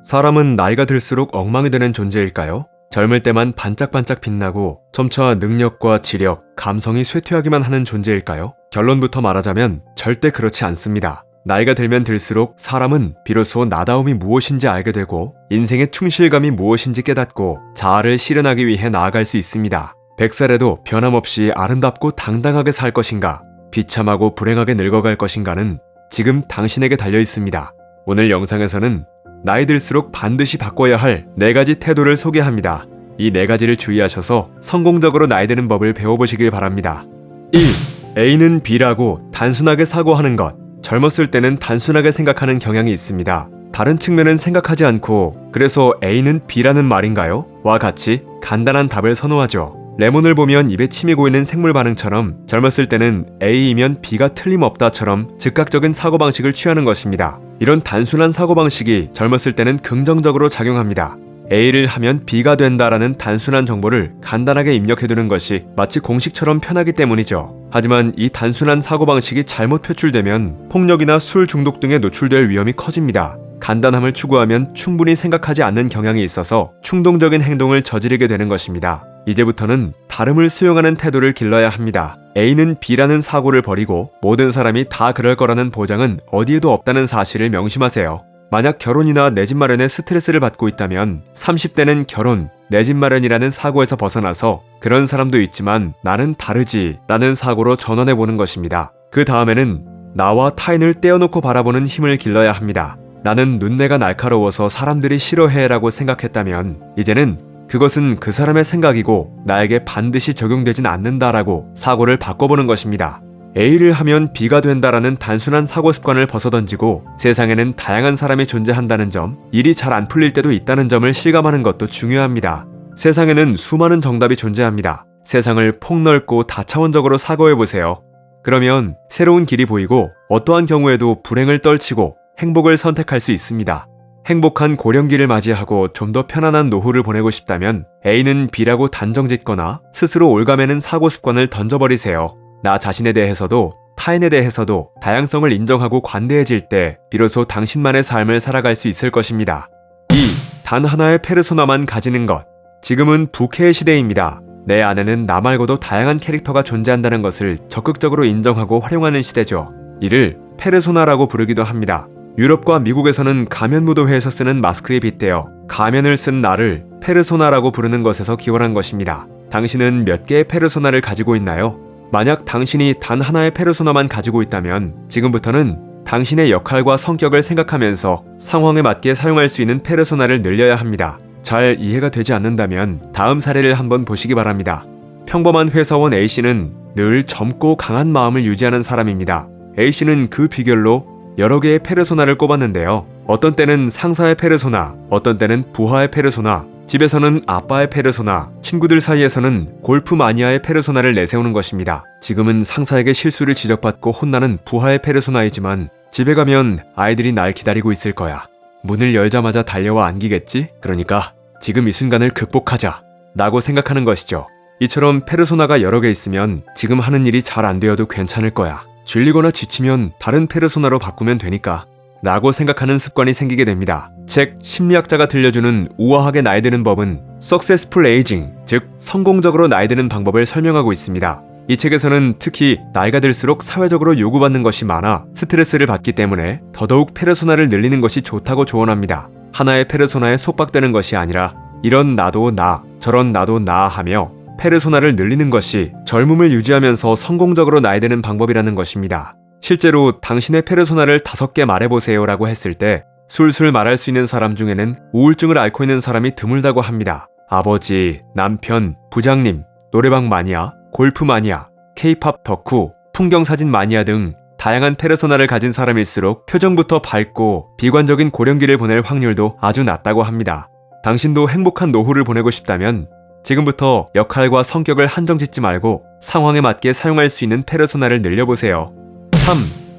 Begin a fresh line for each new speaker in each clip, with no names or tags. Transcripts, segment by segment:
사람은 나이가 들수록 엉망이 되는 존재일까요? 젊을 때만 반짝반짝 빛나고 점차 능력과 지력, 감성이 쇠퇴하기만 하는 존재일까요? 결론부터 말하자면 절대 그렇지 않습니다. 나이가 들면 들수록 사람은 비로소 나다움이 무엇인지 알게 되고 인생의 충실감이 무엇인지 깨닫고 자아를 실현하기 위해 나아갈 수 있습니다. 100살에도 변함없이 아름답고 당당하게 살 것인가, 비참하고 불행하게 늙어갈 것인가는 지금 당신에게 달려 있습니다. 오늘 영상에서는 나이 들수록 반드시 바꿔야 할 4가지 태도를 소개합니다. 이 4가지를 주의하셔서 성공적으로 나이 드는 법을 배워보시길 바랍니다. 1. A는 B라고 단순하게 사고하는 것. 젊었을 때는 단순하게 생각하는 경향이 있습니다. 다른 측면은 생각하지 않고 그래서 A는 B라는 말인가요? 와 같이 간단한 답을 선호하죠. 레몬을 보면 입에 침이 고이는 생물 반응처럼 젊었을 때는 A이면 B가 틀림없다처럼 즉각적인 사고방식을 취하는 것입니다. 이런 단순한 사고방식이 젊었을 때는 긍정적으로 작용합니다. A를 하면 B가 된다라는 단순한 정보를 간단하게 입력해두는 것이 마치 공식처럼 편하기 때문이죠. 하지만 이 단순한 사고방식이 잘못 표출되면 폭력이나 술 중독 등에 노출될 위험이 커집니다. 간단함을 추구하면 충분히 생각하지 않는 경향이 있어서 충동적인 행동을 저지르게 되는 것입니다. 이제부터는 다름을 수용하는 태도를 길러야 합니다. A는 B라는 사고를 버리고 모든 사람이 다 그럴 거라는 보장은 어디에도 없다는 사실을 명심하세요. 만약 결혼이나 내 집 마련에 스트레스를 받고 있다면 30대는 결혼, 내 집 마련이라는 사고에서 벗어나서 그런 사람도 있지만 나는 다르지 라는 사고로 전환해보는 것입니다. 그 다음에는 나와 타인을 떼어놓고 바라보는 힘을 길러야 합니다. 나는 눈내가 날카로워서 사람들이 싫어해 라고 생각했다면 이제는 그것은 그 사람의 생각이고 나에게 반드시 적용되진 않는다라고 사고를 바꿔보는 것입니다. A를 하면 B가 된다라는 단순한 사고 습관을 벗어던지고 세상에는 다양한 사람이 존재한다는 점, 일이 잘 안 풀릴 때도 있다는 점을 실감하는 것도 중요합니다. 세상에는 수많은 정답이 존재합니다. 세상을 폭넓고 다차원적으로 사고해보세요. 그러면 새로운 길이 보이고 어떠한 경우에도 불행을 떨치고 행복을 선택할 수 있습니다. 행복한 고령기를 맞이하고 좀 더 편안한 노후를 보내고 싶다면 A는 B라고 단정짓거나 스스로 올가매는 사고 습관을 던져버리세요. 나 자신에 대해서도 타인에 대해서도 다양성을 인정하고 관대해질 때 비로소 당신만의 삶을 살아갈 수 있을 것입니다. 2. 단 하나의 페르소나만 가지는 것. 지금은 부캐의 시대입니다. 내 안에는 나 말고도 다양한 캐릭터가 존재한다는 것을 적극적으로 인정하고 활용하는 시대죠. 이를 페르소나라고 부르기도 합니다. 유럽과 미국에서는 가면무도회에서 쓰는 마스크에 빗대어 가면을 쓴 나를 페르소나라고 부르는 것에서 기원한 것입니다. 당신은 몇 개의 페르소나를 가지고 있나요? 만약 당신이 단 하나의 페르소나만 가지고 있다면 지금부터는 당신의 역할과 성격을 생각하면서 상황에 맞게 사용할 수 있는 페르소나를 늘려야 합니다. 잘 이해가 되지 않는다면 다음 사례를 한번 보시기 바랍니다. 평범한 회사원 A씨는 늘 젊고 강한 마음을 유지하는 사람입니다. A씨는 그 비결로 여러 개의 페르소나를 꼽았는데요. 어떤 때는 상사의 페르소나, 어떤 때는 부하의 페르소나, 집에서는 아빠의 페르소나, 친구들 사이에서는 골프 마니아의 페르소나를 내세우는 것입니다. 지금은 상사에게 실수를 지적받고 혼나는 부하의 페르소나이지만 집에 가면 아이들이 날 기다리고 있을 거야. 문을 열자마자 달려와 안기겠지? 그러니까 지금 이 순간을 극복하자 라고 생각하는 것이죠. 이처럼 페르소나가 여러 개 있으면 지금 하는 일이 잘 안 되어도 괜찮을 거야. 질리거나 지치면 다른 페르소나로 바꾸면 되니까 라고 생각하는 습관이 생기게 됩니다. 책 심리학자가 들려주는 우아하게 나이 드는 법은 Successful Aging, 즉 성공적으로 나이 드는 방법을 설명하고 있습니다. 이 책에서는 특히 나이가 들수록 사회적으로 요구받는 것이 많아 스트레스를 받기 때문에 더더욱 페르소나를 늘리는 것이 좋다고 조언합니다. 하나의 페르소나에 속박되는 것이 아니라 이런 나도 나, 저런 나도 나 하며 페르소나를 늘리는 것이 젊음을 유지하면서 성공적으로 나이 드는 방법이라는 것입니다. 실제로 당신의 페르소나를 5개 말해보세요 라고 했을 때 술술 말할 수 있는 사람 중에는 우울증을 앓고 있는 사람이 드물다고 합니다. 아버지, 남편, 부장님, 노래방 마니아, 골프 마니아, K-팝 덕후, 풍경사진 마니아 등 다양한 페르소나를 가진 사람일수록 표정부터 밝고 비관적인 고령기를 보낼 확률도 아주 낮다고 합니다. 당신도 행복한 노후를 보내고 싶다면 지금부터 역할과 성격을 한정짓지 말고 상황에 맞게 사용할 수 있는 페르소나를 늘려보세요. 3.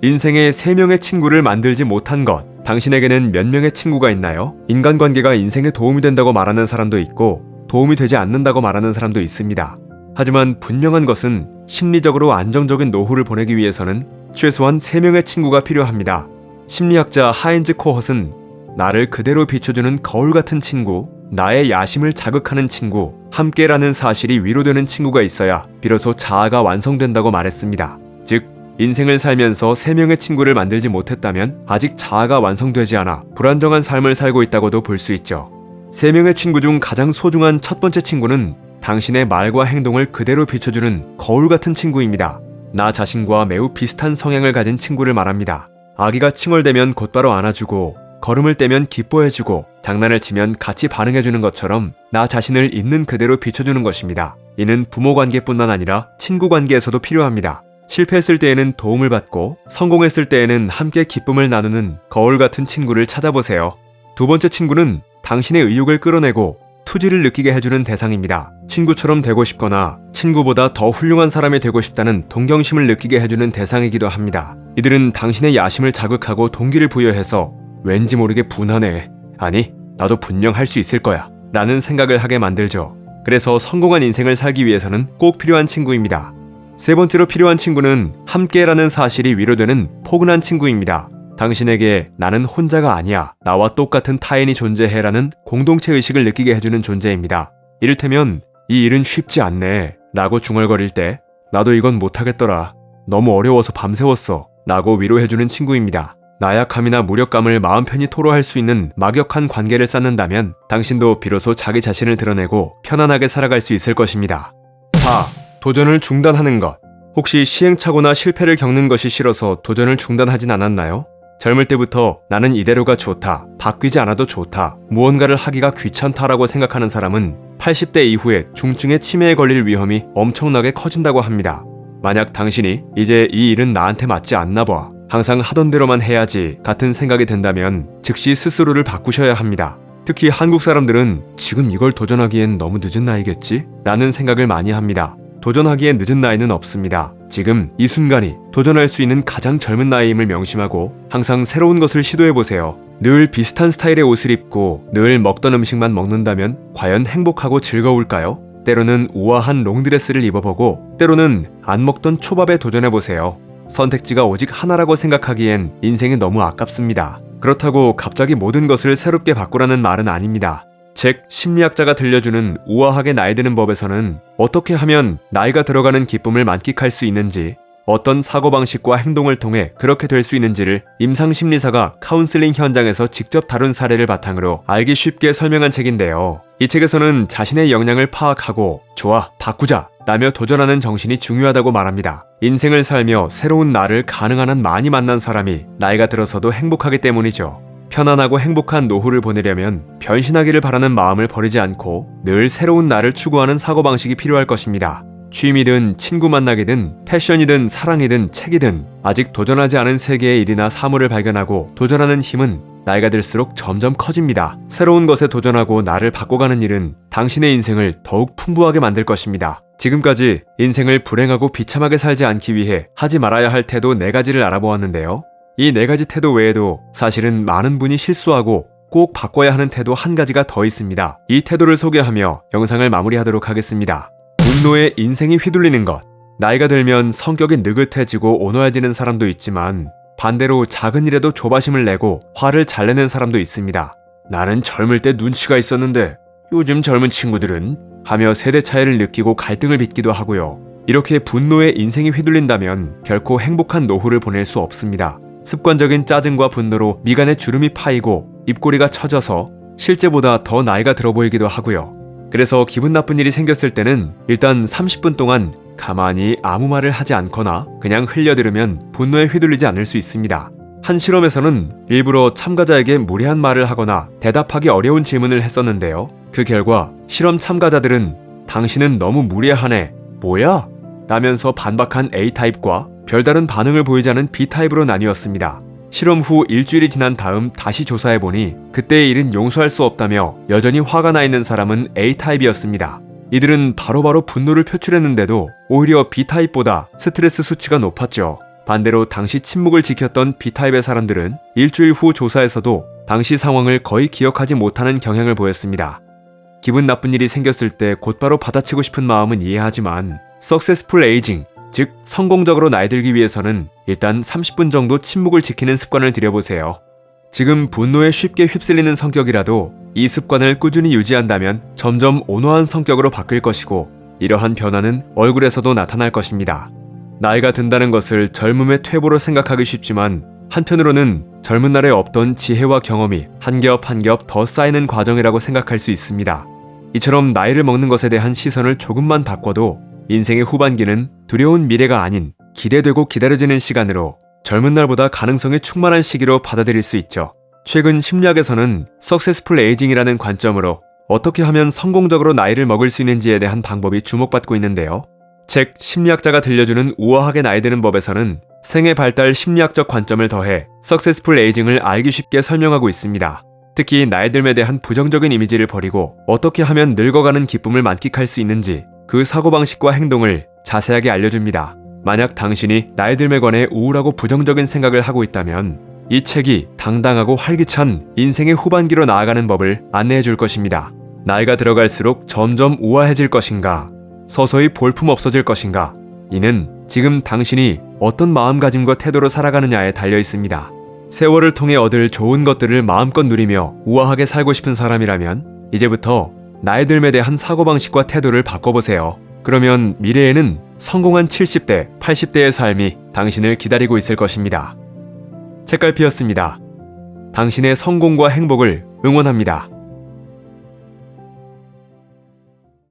인생에 3명의 친구를 만들지 못한 것. 당신에게는 몇 명의 친구가 있나요? 인간관계가 인생에 도움이 된다고 말하는 사람도 있고 도움이 되지 않는다고 말하는 사람도 있습니다. 하지만 분명한 것은 심리적으로 안정적인 노후를 보내기 위해서는 최소한 3명의 친구가 필요합니다. 심리학자 하인즈 코헛은 나를 그대로 비춰주는 거울 같은 친구, 나의 야심을 자극하는 친구, 함께라는 사실이 위로되는 친구가 있어야 비로소 자아가 완성된다고 말했습니다. 즉, 인생을 살면서 3명의 친구를 만들지 못했다면 아직 자아가 완성되지 않아 불안정한 삶을 살고 있다고도 볼 수 있죠. 3명의 친구 중 가장 소중한 첫 번째 친구는 당신의 말과 행동을 그대로 비춰주는 거울 같은 친구입니다. 나 자신과 매우 비슷한 성향을 가진 친구를 말합니다. 아기가 칭얼대면 곧바로 안아주고, 걸음을 떼면 기뻐해주고, 장난을 치면 같이 반응해주는 것처럼 나 자신을 있는 그대로 비춰주는 것입니다. 이는 부모 관계뿐만 아니라 친구 관계에서도 필요합니다. 실패했을 때에는 도움을 받고, 성공했을 때에는 함께 기쁨을 나누는 거울 같은 친구를 찾아보세요. 두 번째 친구는 당신의 의욕을 끌어내고 투지를 느끼게 해주는 대상입니다. 친구처럼 되고 싶거나 친구보다 더 훌륭한 사람이 되고 싶다는 동경심을 느끼게 해주는 대상이기도 합니다. 이들은 당신의 야심을 자극하고 동기를 부여해서 왠지 모르게 분하네, 아니 나도 분명 할 수 있을 거야 라는 생각을 하게 만들죠. 그래서 성공한 인생을 살기 위해서는 꼭 필요한 친구입니다. 세 번째로 필요한 친구는 함께라는 사실이 위로되는 포근한 친구입니다. 당신에게 나는 혼자가 아니야, 나와 똑같은 타인이 존재해라는 공동체 의식을 느끼게 해주는 존재입니다. 이를테면 이 일은 쉽지 않네 라고 중얼거릴 때 나도 이건 못하겠더라, 너무 어려워서 밤새웠어 라고 위로해주는 친구입니다. 나약함이나 무력감을 마음 편히 토로할 수 있는 막역한 관계를 쌓는다면 당신도 비로소 자기 자신을 드러내고 편안하게 살아갈 수 있을 것입니다. 4. 도전을 중단하는 것. 혹시 시행착오나 실패를 겪는 것이 싫어서 도전을 중단하진 않았나요? 젊을 때부터 나는 이대로가 좋다, 바뀌지 않아도 좋다, 무언가를 하기가 귀찮다라고 생각하는 사람은 80대 이후에 중증의 치매에 걸릴 위험이 엄청나게 커진다고 합니다. 만약 당신이 이제 이 일은 나한테 맞지 않나 봐, 항상 하던 대로만 해야지 같은 생각이 든다면 즉시 스스로를 바꾸셔야 합니다. 특히 한국 사람들은 지금 이걸 도전하기엔 너무 늦은 나이겠지? 라는 생각을 많이 합니다. 도전하기에 늦은 나이는 없습니다. 지금 이 순간이 도전할 수 있는 가장 젊은 나이임을 명심하고 항상 새로운 것을 시도해보세요. 늘 비슷한 스타일의 옷을 입고 늘 먹던 음식만 먹는다면 과연 행복하고 즐거울까요? 때로는 우아한 롱드레스를 입어보고 때로는 안 먹던 초밥에 도전해보세요. 선택지가 오직 하나라고 생각하기엔 인생이 너무 아깝습니다. 그렇다고 갑자기 모든 것을 새롭게 바꾸라는 말은 아닙니다. 즉, 심리학자가 들려주는 우아하게 나이 드는 법에서는 어떻게 하면 나이가 들어가는 기쁨을 만끽할 수 있는지, 어떤 사고방식과 행동을 통해 그렇게 될 수 있는지를 임상심리사가 카운슬링 현장에서 직접 다룬 사례를 바탕으로 알기 쉽게 설명한 책인데요. 이 책에서는 자신의 역량을 파악하고 좋아, 바꾸자 라며 도전하는 정신이 중요하다고 말합니다. 인생을 살며 새로운 나를 가능한 한 많이 만난 사람이 나이가 들어서도 행복하기 때문이죠. 편안하고 행복한 노후를 보내려면 변신하기를 바라는 마음을 버리지 않고 늘 새로운 나를 추구하는 사고방식이 필요할 것입니다. 취미든 친구 만나기든 패션이든 사랑이든 책이든 아직 도전하지 않은 세계의 일이나 사물을 발견하고 도전하는 힘은 나이가 들수록 점점 커집니다. 새로운 것에 도전하고 나를 바꿔가는 일은 당신의 인생을 더욱 풍부하게 만들 것입니다. 지금까지 인생을 불행하고 비참하게 살지 않기 위해 하지 말아야 할 태도 4가지를 알아보았는데요. 이 4가지 태도 외에도 사실은 많은 분이 실수하고 꼭 바꿔야 하는 태도 1가지가 더 있습니다. 이 태도를 소개하며 영상을 마무리하도록 하겠습니다. 분노에 인생이 휘둘리는 것. 나이가 들면 성격이 느긋해지고 온화해지는 사람도 있지만 반대로 작은 일에도 조바심을 내고 화를 잘 내는 사람도 있습니다. 나는 젊을 때 눈치가 있었는데 요즘 젊은 친구들은 하며 세대 차이를 느끼고 갈등을 빚기도 하고요. 이렇게 분노에 인생이 휘둘린다면 결코 행복한 노후를 보낼 수 없습니다. 습관적인 짜증과 분노로 미간에 주름이 파이고 입꼬리가 처져서 실제보다 더 나이가 들어 보이기도 하고요. 그래서 기분 나쁜 일이 생겼을 때는 일단 30분 동안 가만히 아무 말을 하지 않거나 그냥 흘려들으면 분노에 휘둘리지 않을 수 있습니다. 한 실험에서는 일부러 참가자에게 무례한 말을 하거나 대답하기 어려운 질문을 했었는데요. 그 결과 실험 참가자들은 당신은 너무 무례하네, 뭐야? 라면서 반박한 A타입과 별다른 반응을 보이지 않은 B타입으로 나뉘었습니다. 실험 후 일주일이 지난 다음 다시 조사해보니 그때의 일은 용서할 수 없다며 여전히 화가 나 있는 사람은 A타입이었습니다. 이들은 바로바로 분노를 표출했는데도 오히려 B타입보다 스트레스 수치가 높았죠. 반대로 당시 침묵을 지켰던 B타입의 사람들은 일주일 후 조사에서도 당시 상황을 거의 기억하지 못하는 경향을 보였습니다. 기분 나쁜 일이 생겼을 때 곧바로 받아치고 싶은 마음은 이해하지만 Successful Aging, 즉 성공적으로 나이 들기 위해서는 일단 30분 정도 침묵을 지키는 습관을 들여보세요. 지금 분노에 쉽게 휩쓸리는 성격이라도 이 습관을 꾸준히 유지한다면 점점 온화한 성격으로 바뀔 것이고, 이러한 변화는 얼굴에서도 나타날 것입니다. 나이가 든다는 것을 젊음의 퇴보로 생각하기 쉽지만, 한편으로는 젊은 날에 없던 지혜와 경험이 한 겹 한 겹 더 쌓이는 과정이라고 생각할 수 있습니다. 이처럼 나이를 먹는 것에 대한 시선을 조금만 바꿔도 인생의 후반기는 두려운 미래가 아닌 기대되고 기다려지는 시간으로, 젊은 날보다 가능성이 충만한 시기로 받아들일 수 있죠. 최근 심리학에서는 석세스풀 에이징이라는 관점으로 어떻게 하면 성공적으로 나이를 먹을 수 있는지에 대한 방법이 주목받고 있는데요. 책 심리학자가 들려주는 우아하게 나이 드는 법에서는 생애 발달 심리학적 관점을 더해 석세스풀 에이징을 알기 쉽게 설명하고 있습니다. 특히 나이 듦에 대한 부정적인 이미지를 버리고 어떻게 하면 늙어가는 기쁨을 만끽할 수 있는지, 그 사고방식과 행동을 자세하게 알려줍니다. 만약 당신이 나이 듦에 관해 우울하고 부정적인 생각을 하고 있다면 이 책이 당당하고 활기찬 인생의 후반기로 나아가는 법을 안내해 줄 것입니다. 나이가 들어갈수록 점점 우아해질 것인가, 서서히 볼품 없어질 것인가, 이는 지금 당신이 어떤 마음가짐과 태도로 살아가느냐에 달려 있습니다. 세월을 통해 얻을 좋은 것들을 마음껏 누리며 우아하게 살고 싶은 사람이라면 이제부터 나이 듦에 대한 사고방식과 태도를 바꿔보세요. 그러면 미래에는 성공한 70대, 80대의 삶이 당신을 기다리고 있을 것입니다. 책갈피였습니다. 당신의 성공과 행복을 응원합니다.